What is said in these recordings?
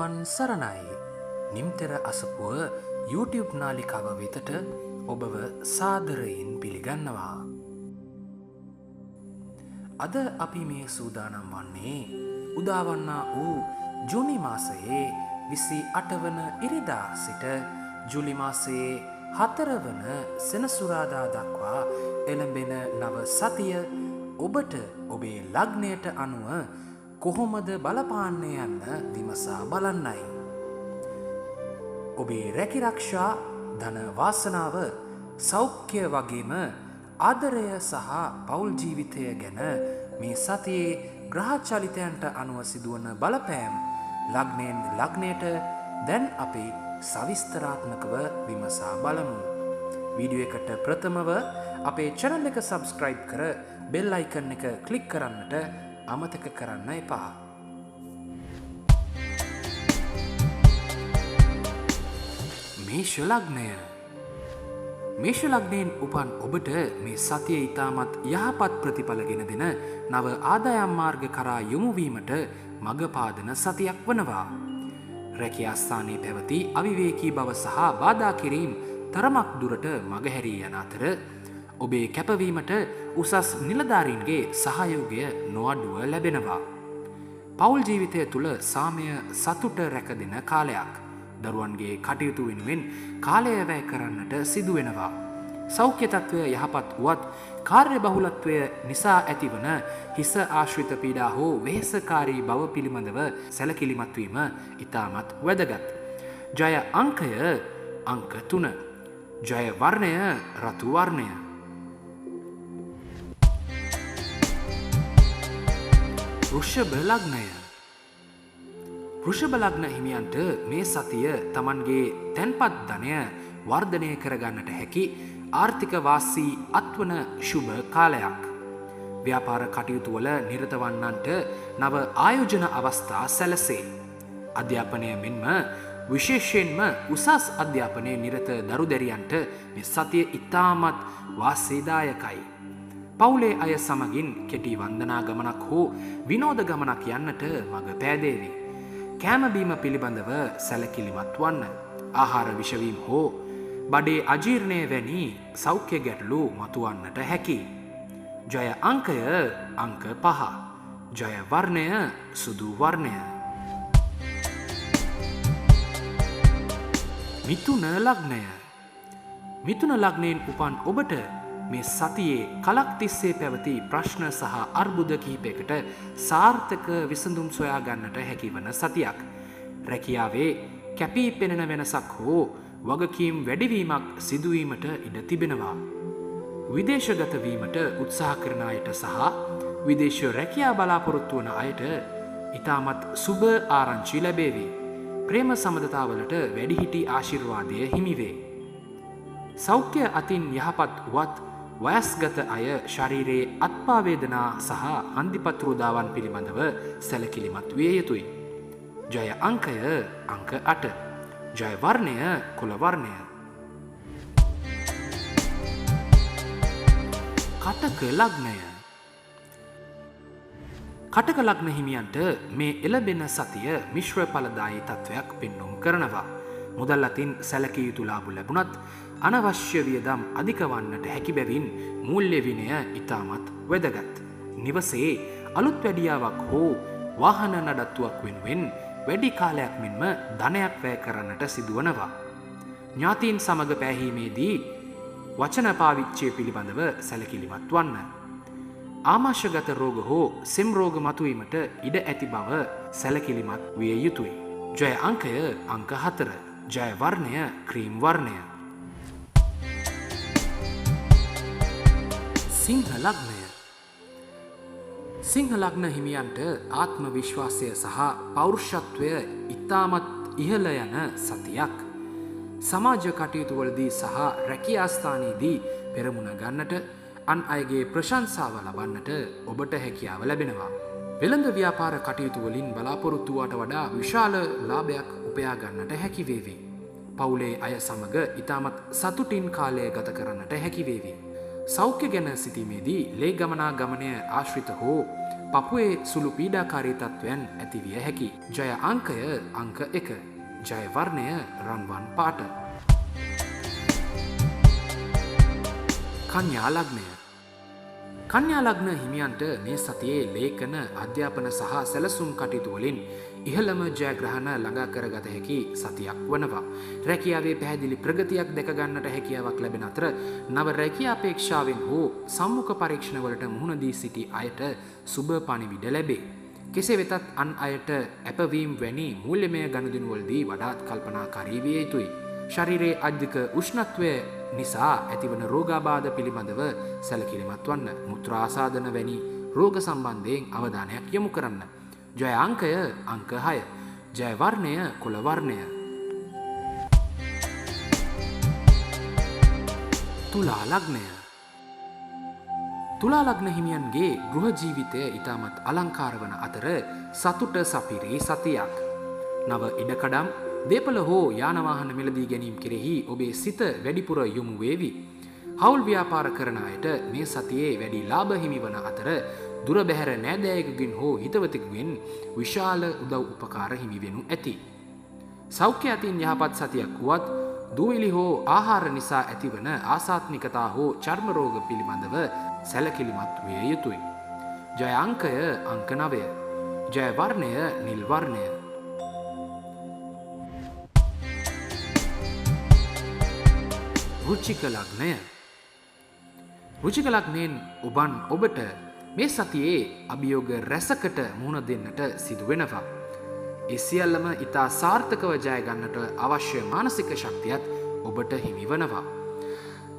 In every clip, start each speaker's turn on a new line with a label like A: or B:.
A: තෙරුවන් සරණයි. නිම්තර අසපුව YouTube නාලිකාව වෙතට ඔබව සාදරයෙන් පිළිගන්නවා. අද අපි මේ සූදානම් වන්නේ උදාවන්නා වූ ජූනි මාසයේ 28 වන ඉරිදා සිට ජූලි මාසයේ 4 වන සෙනසුරාදා දක්වා එළඹෙන නව සතිය ඔබට ඔබේ ලග්නයට අනුව කොහොමද බලපාන්නේ යන්න විමසා බලන්නයි. ඔබේ රැකිරක්ෂා, ධන වාසනාව, සෞඛ්‍ය වගේම ආදරය සහ පෞල් ජීවිතය ගැන මේ සතියේ ග්‍රහ චලිතයන්ට අනුව සිදුවන බලපෑම් ලග්නයෙන් ලග්නයට දැන් අපි සවිස්තරාත්මකව විමසා බලමු. වීඩියෝ එකට ප්‍රථමව අපේ channel එක subscribe කර bell icon එක click කරන්නට අමතක කරන්න එපා. මේෂ ලග්නය. මේෂ ලග්නයෙන් උපන් ඔබට මේ සතිය ඉතාමත් යහපත් ප්‍රතිඵල ගෙන දෙන නව ආදායම් මාර්ග කරා යොමු වීමට මඟ පාදන සතියක් වනවා. රැකියා ස්ථානයේ පැවති අවිවේකී බව සහ බාධා කිරීම තරමක් දුරට මගහැරී යන අතර ඔබේ කැපවීමට උසස් නිලධාරීන්ගේ සහයෝගය නොඅඩුව ලැබෙනවා. පෞල් ජීවිතය තුළ සාමය සතුට රැකදෙන කාලයක්. දරුවන්ගේ කටයුතු වෙනුවෙන් කාලය වැය කරන්නට සිදුවෙනවා. සෞඛ්‍ය තත්ත්වය යහපත් වුවත් කාර්ය බහුලත්වය නිසා ඇතිවන හිස ආශ්‍රිත පීඩා හෝ වෙහෙසකාරී බව පිළිබඳව සැලකිලිමත් වීම ඉතාමත් වැදගත්. ජය අංකය අංක 3. ජය වර්ණය රතු වර්ණය. වෘෂභ ලග්නය. වෘෂභ ලග්න හිමියන්ට මේ සතිය තමන්ගේ තැන්පත් ධනය වර්ධනය කරගන්නට හැකි ආර්ථික වාසී අත්වන ශුභ කාලයක්. ව්‍යාපාර කටයුතු වල නිරත වන්නන්ට නව ආයෝජන අවස්ථා සැලසේ. අධ්‍යාපනය මෙන්ම විශේෂයෙන්ම උසස් අධ්‍යාපනයේ නිරත දරුදැරියන්ට මේ සතිය ඉතාමත් වාසීදායකයි. පවුලේ අය සමගින් කෙටි වන්දනා ගමනක් හෝ විනෝද ගමනක් යන්නට මඟ පෑදේවි. කෑමබීම පිළිබඳව සැලකිලිමත් වන්න. ආහාර විෂවීම් හෝ බඩේ අජීර්ණය වැනි සෞඛ්‍ය ගැටලු මතුවන්නට හැකි. ජය අංකය අංක 5. ජය වර්ණය සුදු වර්ණය. මිථුන ලග්නය. මිථුන ලග්නයෙන් උපන් ඔබට මේ සතියේ කලක් තිස්සේ පැවති ප්‍රශ්න සහ අර්බුද කිහිපයකට සාර්ථක විසඳුම් සොයා ගන්නට හැකිවන සතියක්. රැකියාවේ කැපී පෙනෙන වෙනසක් හෝ වගකීම් වැඩිවීමක් සිදුවීමට ඉඩ තිබෙනවා. විදේශගත වීමට උත්සාහ කරන අයට සහ විදේශ රැකියා බලාපොරොත්තු වන අයට ඉතාමත් සුබ ආරංචි ලැබේවි. ප්‍රේම සබඳතාවලට වැඩිහිටි ආශිර්වාදය හිමිවේ. සෞඛ්‍ය අතින් යහපත් වුවත් වයස්ගත අය ශරීරයේ අත්පා වේදනා සහ හන්දිපත්රුදාවන් පිළිබඳව සැලකිලිමත් විය යුතුයි. ජය අංකය අංක 8. ජය වර්ණය කුල වර්ණය. කටක ලග්නය. කටක ලග්න හිමියන්ට මේ එළඹෙන සතිය මිශ්‍ර ඵලදායී තත්වයක් පෙන්නුම් කරනවා. මුදල් අතින් සැලකිය යුතු ලාභ ලැබුණත් අනවශ්‍ය වියදම් අධික වන්නට හැකි බැවින් මූල්‍ය විනය ඉතාමත් වැදගත්. නිවසේ අලුත් වැඩියාවක් හෝ වාහන නඩත්තුවක් වෙනුවෙන් වැඩි කාලයක් මෙන්ම ධනයක් වැය කරන්නට සිදුවනවා. ඥාතීන් සමග පැහැීමේදී වචන පාවිච්චය පිළිබඳව සැලකිලිමත් වන්න. ආමාශයගත රෝග හෝ සෙම් රෝග මතුවීමට ඉඩ ඇති බව සැලකිලිමත් විය යුතුයි. ජය අංකය අංක 4. ජය වර්ණය ක්‍රීම් වර්ණය. සිංහ ලග්නය. සිංහ ලග්න හිමියන්ට ආත්ම විශ්වාසය සහ පෞරුෂත්වය ඉතාමත් ඉහළ යන සතියක්. සමාජ කටයුතු වලදී සහ රැකියා ස්ථානයේදී පෙරමුණ ගන්නට අන් අයගේ ප්‍රශංසාව ලබන්නට ඔබට හැකියාව ලැබෙනවා. වෙළඳ ව්‍යාපාර කටයුතු වලින් බලාපොරොත්තු වූවට වඩා විශාල ලාභයක් උපයා ගන්නට හැකි වේවි. පවුලේ අය සමග ඉතාමත් සතුටින් කාලය ගත කරන්නට හැකි වේවි. සෞඛ්‍ය ගැන සිතීමේදී ලේ ගමනාගමනය ආශ්‍රිත හෝ පපුවේ සුළු පීඩාකාරී තත්ත්වයන් ඇතිවිය හැකි. ජය අංකය අංක 1. ජය වර්ණය රන්වන් පාට. කන්‍යා ලග්නය. කන්‍යා ලග්න හිමියන්ට මේ සතියේ ලේඛන අධ්‍යාපන සහ සැලසුම් කටයුතු වලින් ඉහළම ජයග්‍රහණ ළඟා කරගත හැකි සතියක් වනවා. රැකියාවේ පැහැදිලි ප්‍රගතියක් දැක ගන්නට හැකියාවක් ලැබෙන අතර නව රැකියා අපේක්ෂාවෙන් හෝ සම්මුඛ පරීක්ෂණ වලට මුහුණ දී සිටි අයට සුබ පණිවිඩ ලැබේ. කෙසේ වෙතත් අන් අයට අපවීම් වැනි මූල්‍යමය ගනුදෙනු වලදී වඩාත් කල්පනාකාරී විය යුතුයි. ශරීරයේ අධික උෂ්ණත්වය නිසා ඇතිවන රෝගාබාධ පිළිබඳව සැලකිලිමත් වන්න. මුත්‍රාසාදන වැනි රෝග සම්බන්ධයෙන් අවධානයක් යොමු කරන්න. ජය අංකය අංක 6. ජය වර්ණය කොළ වර්ණය. තුලා ලග්නය. තුලා ලග්න හිමියන්ගේ ගෘහ ජීවිතය ඉතාමත් අලංකාර වන අතර සතුට සපිරි සතියක්. නව ඉඩකඩම් දේපල හෝ යානවාහන මිලදී ගැනීම කෙරෙහි ඔබේ සිත වැඩිපුර යොමු වේවි. හවුල් ව්‍යාපාර කරන අයට මේ සතියේ වැඩි ලාභ හිමි වන අතර දුර බැහැර නෑදෑයෙකුගෙන් හෝ හිතවතෙකුගෙන් විශාල උදව් උපකාර හිමි වෙනු ඇති. සෞඛ්‍ය අතින් යහපත් සතියක් වුවත් දූවිලි හෝ ආහාර නිසා ඇතිවන ආසාත්මිකතා හෝ චර්ම රෝග පිළිබඳව සැලකිලිමත් විය යුතුයි. ජය අංකය අංක 9. ජය වර්ණය නිල් වර්ණය. රුචික ලග්නය. රුචික ලග්නයෙන් උබන් ඔබට මේ සතියේ අභියෝග රැසකට මුහුණ දෙන්නට සිදු වෙනවා. ඒ සියල්ලම ඉතා සාර්ථකව ජය ගන්නට අවශ්‍ය මානසික ශක්තියත් ඔබට හිමි වනවා.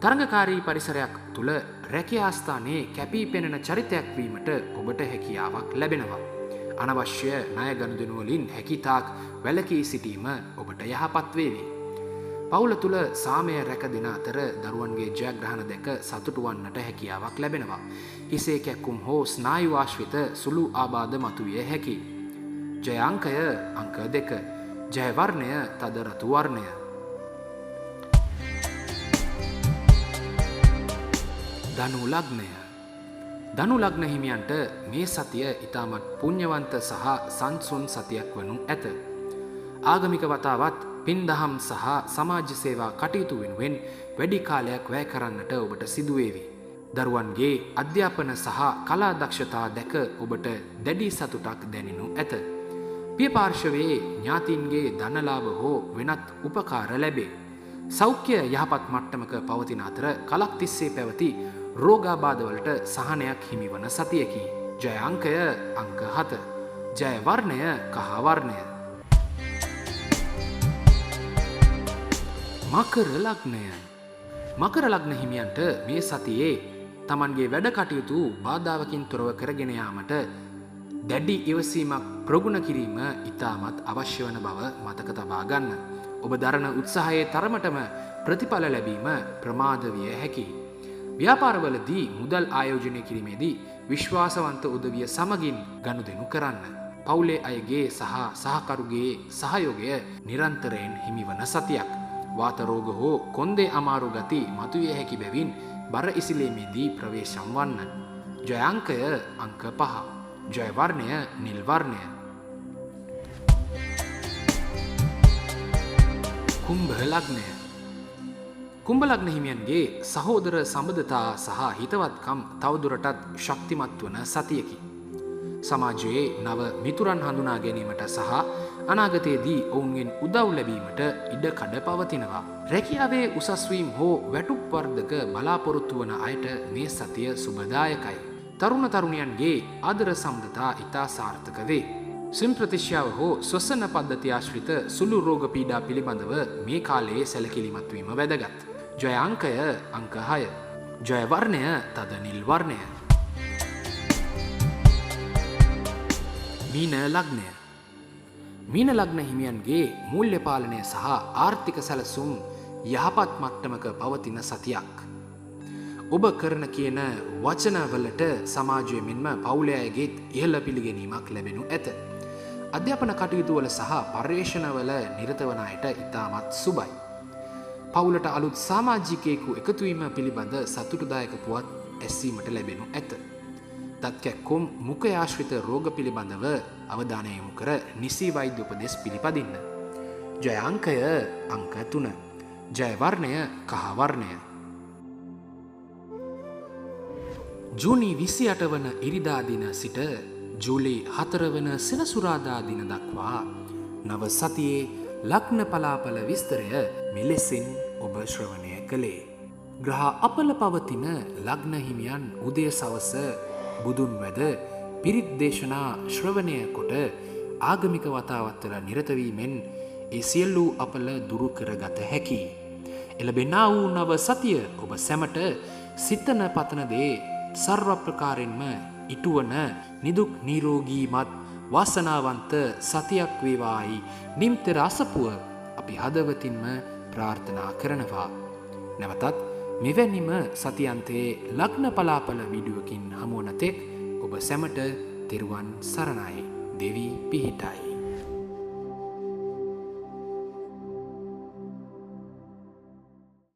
A: තරඟකාරී පරිසරයක් තුළ රැකියා ස්ථානයේ කැපී පෙනෙන චරිතයක් වීමට ඔබට හැකියාවක් ලැබෙනවා. අනවශ්‍ය ණය ගනුදෙනු වලින් හැකිතාක් වැළකී සිටීම ඔබට යහපත් වේවි. පවුල තුළ සාමය රැකදෙන අතර දරුවන්ගේ ජයග්‍රහණ දැක සතුටු වන්නට හැකියාවක් ලැබෙනවා. හිසේ කැක්කුම් හෝ ස්නායු ආශ්‍රිත සුළු ආබාධ මතුවිය හැකි. ජය අංකය අංක 2. ජය වර්ණය තද රතු වර්ණය. ධනු ලග්නය. ධනු ලග්න හිමියන්ට මේ සතිය ඉතාමත් පුණ්‍යවන්ත සහ සංසුන් සතියක් වනු ඇත. ආගමික වතාවත් පින්දහම් සහ සමාජ සේවා කටයුතු වෙනුවෙන් වැඩි කාලයක් වැය කරන්නට ඔබට සිදුවේවි. දරුවන්ගේ අධ්‍යාපන සහ කලා දක්ෂතා දැක ඔබට දැඩි සතුටක් දැනෙනු ඇත. පිය පාර්ශවයේ ඥාතීන්ගේ ධනලාභ හෝ වෙනත් උපකාර ලැබේ. සෞඛ්‍ය යහපත් මට්ටමක පවතින අතර කලක් තිස්සේ පැවති රෝගාබාධවලට සහනයක් හිමිවන සතියකි. ජය අංකය අංක 7. ජය වර්ණය කහ වර්ණය. මකර ලග්නය. මකර ලග්න හිමියන්ට මේ සතියේ තමන්ගේ වැඩ කටයුතු බාධාවකින් තොරව කරගෙන යාමට දැඩි ඉවසීමක් ප්‍රගුණ කිරීම ඉතාමත් අවශ්‍ය වන බව මතක තබා ගන්න. ඔබ දරන උත්සාහයේ තරමටම ප්‍රතිඵල ලැබීම ප්‍රමාද විය හැකියි. ව්‍යාපාරවලදී මුදල් ආයෝජනය කිරීමේදී විශ්වාසවන්ත උදවිය සමගින් ගනුදෙනු කරන්න. පවුලේ අයගේ සහ සහකරුගේ සහයෝගය නිරන්තරයෙන් හිමිවන සතියක්. වාත රෝග හෝ කොන්දේ අමාරු ගති මතුවිය හැකි බැවින් බර ඉසිලීමේදී ප්‍රවේශම් වන්න. ජය අංකය අංක 5. ජය වර්ණය නිල් වර්ණය. කුම්භ ලග්නය. කුම්භ ලග්න හිමියන්ගේ සහෝදර සම්බන්ධතා සහ හිතවත්කම් තවදුරටත් ශක්තිමත් වන සතියකි. සමාජයේ නව මිතුරන් හඳුනා ගැනීමට සහ අනාගතයේදී ඔවුන්ගෙන් උදව් ලැබීමට ඉඩ කඩ පවතිනවා. රැකියාවේ උසස් වීම හෝ වැටුප් වර්ධක බලාපොරොත්තු වන අයට මේ සතිය සුබදායකයි. තරුණ තරුණියන්ගේ ආදර සම්බන්ධතා ඉතා සාර්ථක වේ. සිම්ප්‍රතිශ්‍යාව හෝ ස්වසන පද්ධති ආශ්‍රිත සුළු රෝග පීඩා පිළිබඳව මේ කාලයේ සැලකිලිමත් වීම වැදගත්. ජය අංකය අංක 6. ජය වර්ණය තද නිල් වර්ණය. මීන ලග්නය. මීන ලග්න හිමියන්ගේ මූල්‍ය පාලනය සහ ආර්ථික සැලසුම් යහපත් මට්ටමක පවතින සතියක්. ඔබ කරන කියන වචනවලට සමාජය මෙන්ම පවුලේ අයගේත් ඉහළ පිළිගැනීමක් ලැබෙනු ඇත. අධ්‍යාපන කටයුතුවල සහ පර්යේෂණවල නිරත වන අයට ඉතාමත් සුබයි. පවුලට අලුත් සමාජිකයෙකු එකතුවීම පිළිබඳ සතුටුදායක පුවත් ඇසීමට ලැබෙනු ඇත. දත් කැක්කුම් මුඛය ආශ්‍රිත රෝග පිළිබඳව අවධානය යොමු කර නිසි වෛද්‍ය උපදෙස් පිළිපදින්න. ජය අංකය අංක 3. ජය වර්ණය කහ වර්ණය. ජූනි 28 වන ඉරිදා දින සිට ජූලි 4 වන සෙනසුරාදා දින දක්වා නව සතියේ ලග්න පලාපල විස්තරය මෙලෙසින් ඔබ ශ්‍රවණය කළේ. ග්‍රහ අපල පවතින ලග්න හිමියන් උදය සවස බුදුන් වැද පිරිත් දේශනා ශ්‍රවණය කොට ආගමික වතාවත්වල නිරත වීමෙන් ඒ සියලු අපල දුරු කරගත හැකි. එළඹෙනා වූ නව සතිය ඔබ සැමට සිතන පතන දේ සර්ව ප්‍රකාරයෙන්ම ඉටුවන නිදුක් නිරෝගීමත් වාසනාවන්ත සතියක් වේවායි නිම්තර අසපුව අපි හදවතින්ම ප්‍රාර්ථනා කරනවා. නැවතත් මෙවැනිම සතියන්තයේ ලග්න පලාපල වීඩියෝකින් හමුවන තෙක් ඔබ සැමට තෙරුවන් සරණයි. දෙවි පිහිටයි.